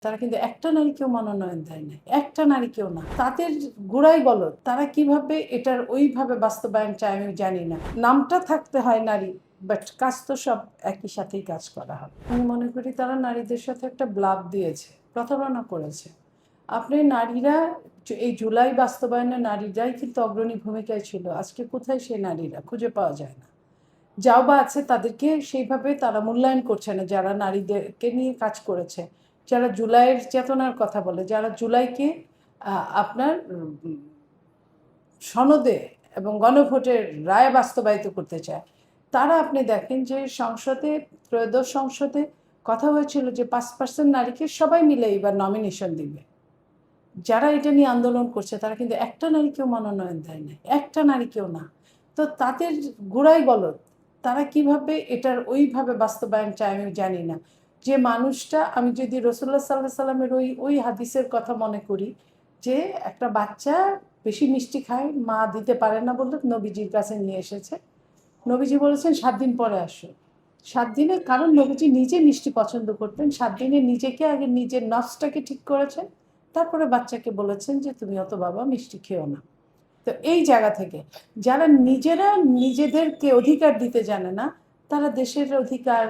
তারা কিন্তু একটা নারীকেও মনোনয়ন দেয় না, একটা নারীকেও না। তাদের গোড়াই গলদ। তারা কিভাবে এটার ওইভাবে বাস্তবায়ন চায় আমি জানি না। নামটা থাকতে হয় নারী, বাট কাজ তো সব একই সাথেই কাজ করা হয়। আমি মনে করি তারা নারীদের সাথে একটা ব্লাফ দিয়েছে, প্রতারণা করেছে। আপনি নারীরা এই জুলাই বাস্তবায়নে নারীরাই কিন্তু অগ্রণী ভূমিকায় ছিল। আজকে কোথায় সেই নারীরা? খুঁজে পাওয়া যায় না। যাও বা আছে তাদেরকে সেইভাবে তারা মূল্যায়ন করছে না, যারা নারীদেরকে নিয়ে কাজ করেছে, যারা জুলাইয়ের চেতনার কথা বলে, যারা জুলাইকে আপনার সনদে এবং গণভোটের রায় বাস্তবায়িত করতে চায়। তারা আপনি দেখেন যে সংসদে, ত্রয়োদশ সংসদে কথা হয়েছিল যে 5% নারীকে সবাই মিলে এবার নমিনেশন দিবে। যারা এটা নিয়ে আন্দোলন করছে তারা কিন্তু একটা নারীকেও মনোনয়ন দেয় না, একটা নারীকেও না। তো তাদের গোড়াই গলদ। তারা কিভাবে এটার ওইভাবে বাস্তবায়ন চায় আমি জানি না। যে মানুষটা, আমি যদি রাসূলুল্লাহ সাল্লাল্লাহু আলাইহি সাল্লামের ওই হাদিসের কথা মনে করি, যে একটা বাচ্চা বেশি মিষ্টি খায়, মা দিতে পারে না বলে নবীজির কাছে নিয়ে এসেছে। নবীজি বলেছেন 7 দিন পরে আসো। 7 দিনে, কারণ নবীজি নিজে মিষ্টি পছন্দ করতেন। 7 দিনে নিজেকে আগে নিজের নফসটাকে ঠিক করেছেন, তারপরে বাচ্চাকে বলেছেন যে তুমি অত বাবা মিষ্টি খেও না। তো এই জায়গা থেকে যারা নিজেরা নিজেদেরকে অধিকার দিতে জানে না, তারা দেশের অধিকার,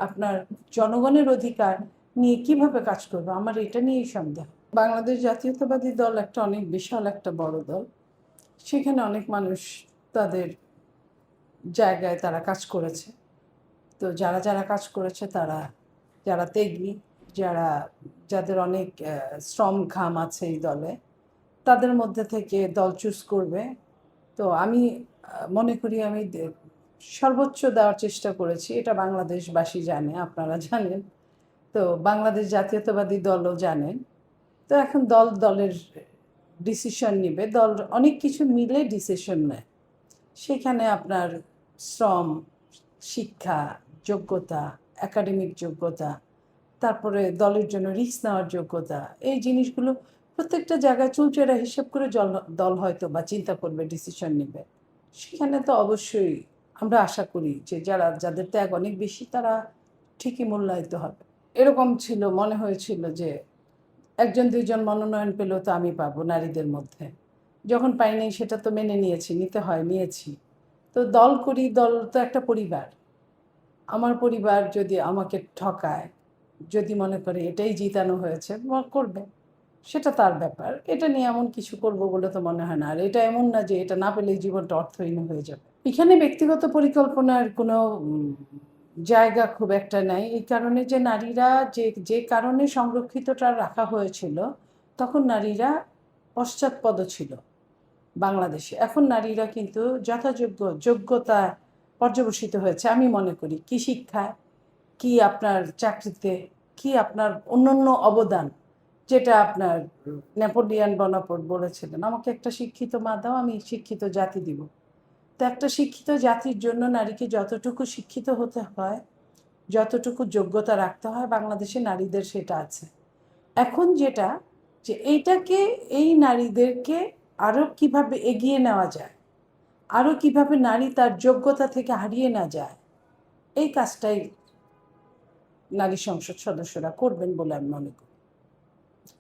আপনার জনগণের অধিকার নিয়ে কিভাবে কাজ করবে, আমার এটা নিয়েই সন্দেহ। বাংলাদেশ জাতীয়তাবাদী দল একটা অনেক বিশাল একটা বড় দল। সেখানে অনেক মানুষ তাদের জায়গায় তারা কাজ করেছে। তো যারা যারা কাজ করেছে তারা, যারা ত্যাগী, যারা, যাদের অনেক শ্রম ঘাম আছে এই দলে, তাদের মধ্যে থেকে দল চুজ করবে। তো আমি মনে করি আমি সর্বোচ্চ দেওয়ার চেষ্টা করেছি, এটা বাংলাদেশবাসী জানে, আপনারা জানেন, তো বাংলাদেশ জাতীয়তাবাদী দলও জানেন। তো এখন দলের ডিসিশন নিবে, দল অনেক কিছু মিলে ডিসিশন নেয়। সেখানে আপনার শ্রম, শিক্ষা, যোগ্যতা, একাডেমিক যোগ্যতা, তারপরে দলের জন্য রিস্ক নেওয়ার যোগ্যতা, এই জিনিসগুলো প্রত্যেকটা জায়গায় চুলচেরা হিসেব করে দল হয়তো বা চিন্তা করবে, ডিসিশন নেবে। সেখানে তো অবশ্যই আমরা আশা করি যে যাদের ত্যাগ অনেক বেশি তারা ঠিকই মূল্যায়িত হবে। এরকম ছিল, মনে হয়েছিল যে একজন দুইজন মনোনয়ন পেলেও তো আমি পাবো নারীদের মধ্যে। যখন পাইনি সেটা তো মেনে নিয়েছি, নিতে হয়, নিয়েছি। তো দল করি, দল তো একটা পরিবার। আমার পরিবার যদি আমাকে ঠকায়, যদি মনে করে এটাই জিতানো হয়েছে, করবে, সেটা তার ব্যাপার। এটা নিয়ে এমন কিছু করব বলে তো মনে হয় না। আর এটা এমন না যে এটা না পেলেই জীবনটা অর্থহীন হয়ে যাবে। এখানে ব্যক্তিগত পরিকল্পনার কোনো জায়গা খুব একটা নাই, এই কারণে যে নারীরা যে কারণে সংরক্ষিতটা রাখা হয়েছিল, তখন নারীরা পশ্চাৎপদ ছিল বাংলাদেশে। এখন নারীরা কিন্তু যথাযোগ্য যোগ্যতা পর্যবসিত হয়েছে আমি মনে করি। কি শিক্ষায়, কি আপনার চাকরিতে, কি আপনার অন্যান্য অবদান, যেটা আপনার নেপোলিয়ান বনাপার্ট বলেছিলেন, আমাকে একটা শিক্ষিত মা দাও, আমি শিক্ষিত জাতি দিব। তো একটা শিক্ষিত জাতির জন্য নারীকে যতটুকু শিক্ষিত হতে হয়, যতটুকু যোগ্যতা রাখতে হয়, বাংলাদেশে নারীদের সেটা আছে। এখন যেটা, যে এইটাকে, এই নারীদেরকে আরও কিভাবে এগিয়ে নেওয়া যায়, আরও কিভাবে নারী তার যোগ্যতা থেকে হারিয়ে না যায়, এই কাজটাই নারী সংসদ সদস্যরা করবেন বলে আমি মনে করি।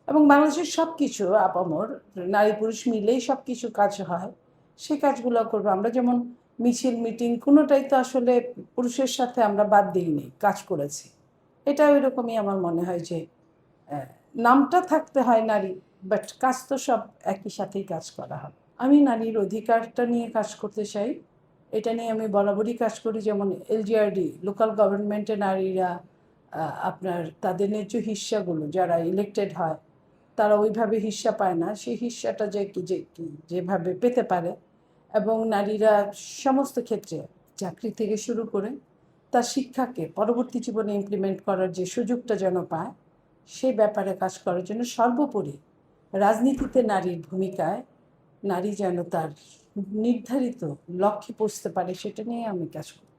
এবং বাংলাদেশের সব কিছু আপামর নারী পুরুষ মিলেই সব কিছু কাজ হয়, সেই কাজগুলো করবো। আমরা যেমন মিছিল মিটিং কোনোটাই তো আসলে পুরুষের সাথে আমরা বাদ দিইনি, কাজ করেছি। এটা ওই রকমই আমার মনে হয় যে নামটা থাকতে হয় নারী, বাট কাজ তো সব একই সাথেই কাজ করা হয়। আমি নারীর অধিকারটা নিয়ে কাজ করতে চাই, এটা নিয়ে আমি বরাবরই কাজ করি। যেমন এলজিআরডি, লোকাল গভর্নমেন্টে নারীরা আপনার তাদের ন্যায্য হিস্যাগুলো, যারা ইলেক্টেড হয় তারা ওইভাবে হিস্যা পায় না, সেই হিস্যাটা যেভাবে পেতে পারে, এবং নারীরা সমস্ত ক্ষেত্রে চাকরি থেকে শুরু করে তার শিক্ষাকে পরবর্তী জীবনে ইমপ্লিমেন্ট করার যে সুযোগটা যেন পায়, সেই ব্যাপারে কাজ করার জন্য সর্বোপরি রাজনীতিতে নারীর ভূমিকায়, নারী যেন তার নির্ধারিত লক্ষ্যে পৌঁছতে পারে, সেটা নিয়ে আমি কাজ করি।